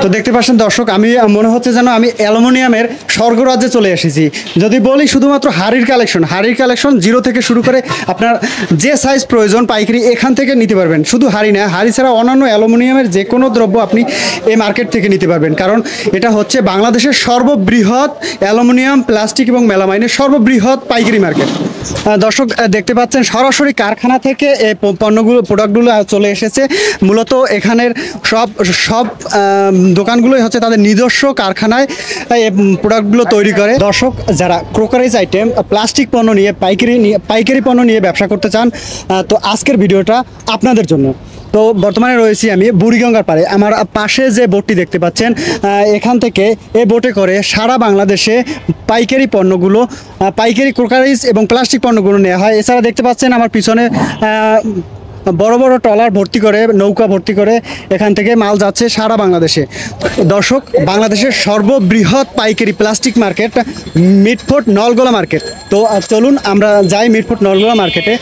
তো দেখতে পাচ্ছেন দর্শক, আমি মনে হচ্ছে যেন আমি অ্যালুমিনিয়ামের স্বর্গরাজ্যে চলে এসেছি। যদি বলি শুধুমাত্র হাড়ির কালেকশন জিরো থেকে শুরু করে আপনার যে সাইজ প্রয়োজন পাইকারি এখান থেকে নিতে পারবেন। শুধু হাড়ি না, হাড়ি ছাড়া অন্যান্য অ্যালুমিনিয়ামের যে কোনো দ্রব্য আপনি এই মার্কেট থেকে নিতে পারবেন, কারণ এটা হচ্ছে বাংলাদেশের সর্ববৃহৎ অ্যালুমিনিয়াম, প্লাস্টিক এবং মেলামাইনের সর্ববৃহৎ পাইকারি মার্কেট। দর্শক দেখতে পাচ্ছেন সরাসরি কারখানা থেকে এই প্রোডাক্টগুলো চলে এসেছে। মূলত এখানের সব দোকানগুলোই হচ্ছে তাদের নিজস্ব কারখানায় এই প্রোডাক্টগুলো তৈরি করে। দর্শক যারা ক্রোকারিজ আইটেম, প্লাস্টিক পণ্য নিয়ে পাইকারি পণ্য নিয়ে ব্যবসা করতে চান, তো আজকের ভিডিওটা আপনাদের জন্য। তো বর্তমানে রয়েছি আমি বুড়িগঙ্গার পাড়ে। আমার পাশে যে বোটটি দেখতে পাচ্ছেন, এখান থেকে এই বোটে করে সারা বাংলাদেশে পাইকারি পণ্যগুলো, পাইকারি ক্রোকারিজ এবং প্লাস্টিক পণ্যগুলো নেওয়া হয়। এছাড়া দেখতে পাচ্ছেন আমার পিছনে বড় বড় ট্রলার ভর্তি করে, নৌকা ভর্তি করে এখান থেকে মাল যাচ্ছে সারা বাংলাদেশে। দর্শক, বাংলাদেশের সর্ববৃহৎ পাইকারি প্লাস্টিক মার্কেট মিটফোর্ট নলগোলা মার্কেট। তো চলুন আমরা যাই মিটফোর্ট নলগোলা মার্কেটে।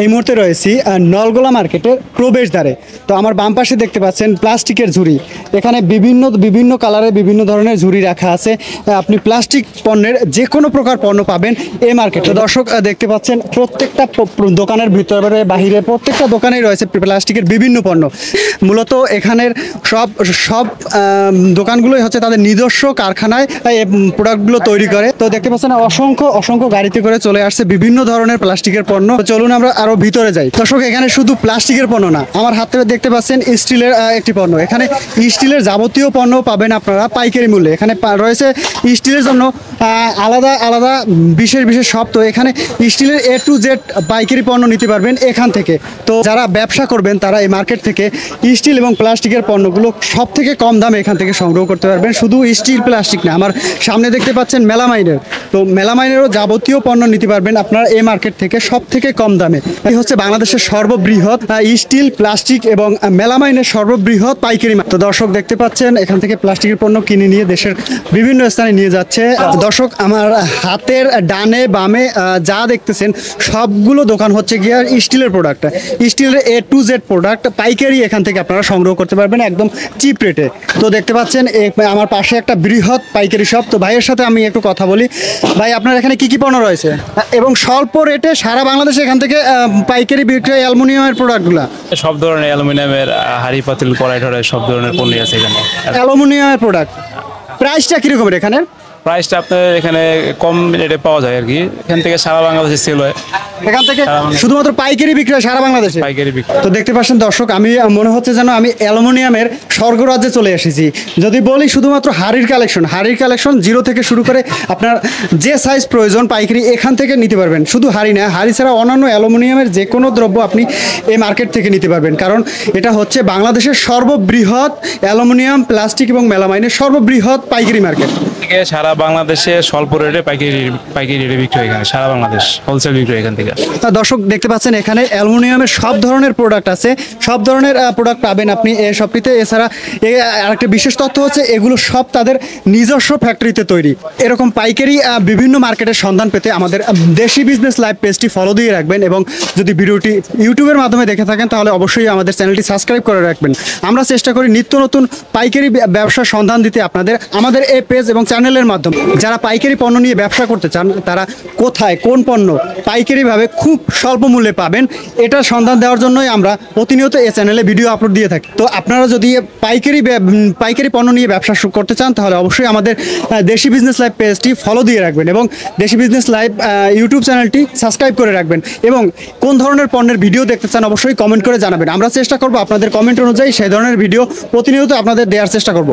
এই মুহূর্তে রয়েছি নলগোলা মার্কেটের প্রবেশদ্বারে। তো আমার বাম পাশে দেখতে পাচ্ছেন প্লাস্টিকের ঝুড়ি। এখানে বিভিন্ন কালারে বিভিন্ন ধরনের ঝুড়ি রাখা আছে। আপনি প্লাস্টিক পণ্যের যে কোনো প্রকার পণ্য পাবেন এই মার্কেটে। দর্শক দেখতে পাচ্ছেন প্রত্যেকটা দোকানের ভিতরে বাহিরে প্রত্যেকটা দোকানেই রয়েছে প্লাস্টিকের বিভিন্ন পণ্য। মূলত এখানের সব দোকানগুলোই হচ্ছে তাদের নিজস্ব কারখানায় এই প্রোডাক্টগুলো তৈরি করে। তো দেখতে পাচ্ছেন অসংখ্য গাড়িতে করে চলে আসছে বিভিন্ন ধরনের প্লাস্টিকের পণ্য। চলুন আমরা আরো ভিতরে যাই। দর্শক, এখানে শুধু প্লাস্টিকের পণ্য না, আমার হাতে দেখতে পাচ্ছেন স্টিলের একটি পণ্য। এখানে স্টিলের যাবতীয় পণ্য পাবেন আপনারা পাইকারি মূল্যে। এখানে রয়েছে স্টিলের জন্য আলাদা বিশেষ শপ। তো এখানে স্টিলের A to Z পাইকারি পণ্য নিতে পারবেন এখান থেকে। তো যারা ব্যবসা করবেন তারা এই মার্কেট থেকে স্টিল এবং প্লাস্টিকের পণ্যগুলো সব থেকে কম দামে এখান থেকে সংগ্রহ করতে পারবেন। শুধু স্টিল প্লাস্টিক না, আমার সামনে দেখতে পাচ্ছেন মেলামাইনের। তো মেলামাইনেরও যাবতীয় পণ্য নিতে পারবেন আপনারা এই মার্কেট থেকে সব থেকে কম দামে। এই হচ্ছে বাংলাদেশের সর্ববৃহৎ স্টিল, প্লাস্টিক এবং মেলামাইনের সর্ববৃহৎ পাইকারি মার্কেট। তো দর্শক দেখতে পাচ্ছেন এখান থেকে প্লাস্টিকের পণ্য কিনে নিয়ে দেশের বিভিন্ন স্থানে নিয়ে যাচ্ছে। দর্শক, আমার হাতের ডানে বামে যা দেখতেছেন সবগুলো দোকান হচ্ছে গিয়ে স্টিলের প্রোডাক্ট, স্টিলের A to Z প্রোডাক্ট পাইকারি এখান থেকে আপনারা সংগ্রহ করতে পারবেন একদম চিপ রেটে। তো দেখতে পাচ্ছেন আমার পাশে একটা বৃহৎ পাইকারি শপ। তো ভাইয়ের সাথে আমি একটু কথা বলি। ভাই, আপনার এখানে কি পণ্য রয়েছে এবং স্বল্প রেটে সারা বাংলাদেশে এখান থেকে পাইকারি বিক্রয় অ্যালুমিনিয়ামের প্রোডাক্টগুলো? সব ধরনের অ্যালুমিনিয়ামের হাঁড়ি পাতিল কড়াই টড়াই সব ধরনের পণ্য আছে এখানে। অ্যালুমিনিয়ামের প্রোডাক্ট প্রাইসটা কীরকমের এখানের? প্রাইসটা আপনার এখানে কম রেটে পাওয়া যায় আর কি। এখান থেকে সারা বাংলাদেশে সেল হয়। এখান থেকে শুধুমাত্র পাইকারি বিক্রয় সারা বাংলাদেশে পাইকারি বিক্রি। তো দেখতে পাচ্ছেন দর্শক, আমি মনে হচ্ছে যেন আমি অ্যালুমিনিয়ামের স্বর্গরাজ্যে চলে এসেছি। যদি বলি শুধুমাত্র হাড়ির কালেকশন জিরো থেকে শুরু করে আপনার যে সাইজ প্রয়োজন পাইকারি এখান থেকে নিতে পারবেন। শুধু হাড়ি না, হাড়ি ছাড়া অন্যান্য অ্যালুমিনিয়ামের যে কোনো দ্রব্য আপনি এই মার্কেট থেকে নিতে পারবেন, কারণ এটা হচ্ছে বাংলাদেশের সর্ববৃহৎ অ্যালুমিনিয়াম, প্লাস্টিক এবং মেলামাইনের সর্ববৃহৎ পাইকারি মার্কেট। সারা বাংলাদেশে স্বল্প রেটে পাইকারি রেটে বিক্রি হয় এখানে। সারা বাংলাদেশ হোলসেল বিক্রি এখান থেকে। দর্শক দেখতে পাচ্ছেন এখানে অ্যালুমিনিয়ামের সব ধরনের প্রোডাক্ট আছে, সব ধরনের প্রোডাক্ট পাবেন আপনি এই শপটিতে। এছাড়া আরেকটা বিশেষ তথ্য হচ্ছে এগুলো সব তাদের নিজস্ব ফ্যাক্টরিতে তৈরি। এরকম পাইকারি বিভিন্ন মার্কেটের সন্ধান পেতে আমাদের দেশি বিজনেস লাইভ পেজটি ফলো দিয়ে রাখবেন, এবং যদি ভিডিওটি ইউটিউবের মাধ্যমে দেখে থাকেন তাহলে অবশ্যই আমাদের চ্যানেলটি সাবস্ক্রাইব করে রাখবেন। আমরা চেষ্টা করি নিত্য নতুন পাইকারি ব্যবসার সন্ধান দিতে আপনাদের আমাদের এই পেজ এবং চ্যানেলের মাধ্যমে। যারা পাইকারি পণ্য নিয়ে ব্যবসা করতে চান তারা কোথায় কোন পণ্য পাইকারিভাবে খুব স্বল্প মূল্যে পাবেন এটার সন্ধান দেওয়ার জন্যই আমরা প্রতিনিয়ত এই চ্যানেলে ভিডিও আপলোড দিয়ে থাকি। তো আপনারা যদি পাইকারি পণ্য নিয়ে ব্যবসা করতে চান তাহলে অবশ্যই আমাদের দেশি বিজনেস লাইভ পেজটি ফলো দিয়ে রাখবেন এবং দেশি বিজনেস লাইভ ইউটিউব চ্যানেলটি সাবস্ক্রাইব করে রাখবেন, এবং কোন ধরনের পণ্যের ভিডিও দেখতে চান অবশ্যই কমেন্ট করে জানাবেন। আমরা চেষ্টা করব আপনাদের কমেন্ট অনুযায়ী সেই ধরনের ভিডিও প্রতিনিয়ত আপনাদের দেওয়ার চেষ্টা করব।